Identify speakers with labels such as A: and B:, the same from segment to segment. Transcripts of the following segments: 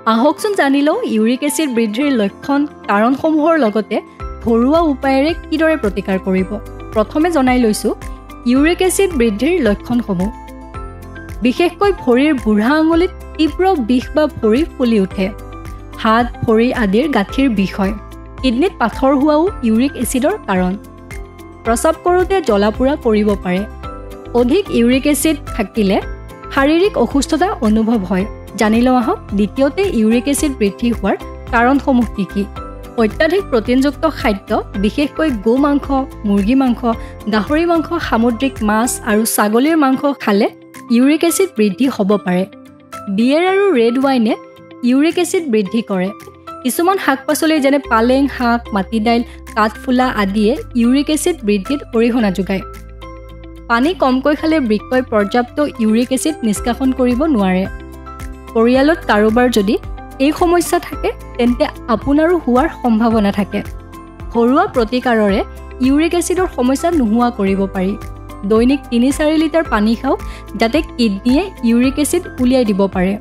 A: আহকচোন জানি লওঁ ইউৰিক এচিড বৃদ্ধিৰ লক্ষণ কাৰণসমূহৰ লগতে ঘৰুৱা উপায়েৰে কিদৰে প্ৰতিকাৰ কৰিব। প্ৰথমে জনাই লৈছোঁ ইউৰিক এচিড বৃদ্ধিৰ লক্ষণসমূহ। বিশেষকৈ ভৰিৰ বুঢ়া আঙুলিত তীব্ৰ বিষ বা ভৰি ফুলি উঠে। হাত ভৰি আদিৰ গাঁঠিৰ বিষ হয়। কিডনিত পাথৰ হোৱাও ইউৰিক এচিডৰ কাৰণ। প্ৰস্ৰাৱ কৰোঁতে জ্বলা-পোৰা কৰিব পাৰে। অধিক ইউৰিক এচিড থাকিলে শাৰীৰিক অসুস্থতা অনুভৱ হয়। জানি লওঁ আহক দ্বিতীয়তে ইউৰিক এচিড বৃদ্ধি হোৱাৰ কাৰণসমূহ কি কি। অত্যাধিক প্ৰটিনযুক্ত খাদ্য বিশেষকৈ গো মাংস, মুৰ্গী মাংস, গাহৰি মাংস, সামুদ্ৰিক মাছ আৰু ছাগলীৰ মাংস খালে ইউৰিক এচিড বৃদ্ধি হ'ব পাৰে। বিয়েৰ আৰু ৰেড ৱাইনে ইউৰিক এচিড বৃদ্ধি কৰে। কিছুমান শাক-পাচলি যেনে পালেং শাক, মাটি দাইল, কাঠফুলা আদিয়ে ইউৰিক এচিড বৃদ্ধিত অৰিহণা যোগায়। পানী কমকৈ খালে বৃক্কই পৰ্যাপ্ত ইউৰিক এচিড নিষ্কাশন কৰিব নোৱাৰে। পৰিয়ালত কাৰোবাৰ যদি এই সমস্যা থাকে তেন্তে আপোনাৰো হোৱাৰ সম্ভাৱনা থাকে। ঘৰুৱা প্ৰতিকাৰৰে ইউৰিক এচিডৰ সমস্যা নোহোৱা কৰিব পাৰি। দৈনিক ৩-৪ লিটাৰ পানী খাওক যাতে কিডনিয়ে ইউৰিক এচিড উলিয়াই দিব পাৰে।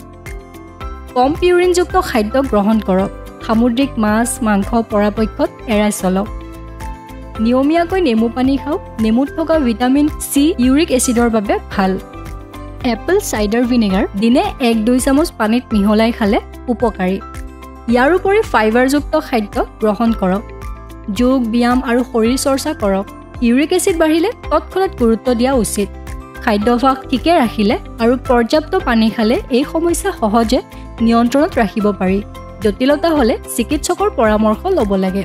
A: কম পিউৰিনযুক্ত খাদ্য গ্ৰহণ কৰক। সামুদ্ৰিক মাছ, মাংস পৰাপক্ষত এৰাই চলক। নিয়মীয়াকৈ নেমু পানী খাওক। নেমুত থকা ভিটামিন চি ইউৰিক এচিডৰ বাবে ভাল। এপল চাইডাৰ ভিনেগাৰ দিনে ১-২ চামুচ পানীত মিহলাই খালে উপকাৰী। ইয়াৰ উপৰি ফাইবাৰযুক্ত খাদ্য গ্ৰহণ কৰক। যোগ, ব্যায়াম আৰু শৰীৰ চৰ্চা কৰক। ইউৰিক এচিড বাঢ়িলে তৎক্ষণাত গুৰুত্ব দিয়া উচিত। খাদ্যাভ্যাস ঠিকে ৰাখিলে আৰু পৰ্যাপ্ত পানী খালে এই সমস্যা সহজে নিয়ন্ত্ৰণত ৰাখিব পাৰি। জটিলতা হ'লে চিকিৎসকৰ পৰামৰ্শ ল'ব লাগে।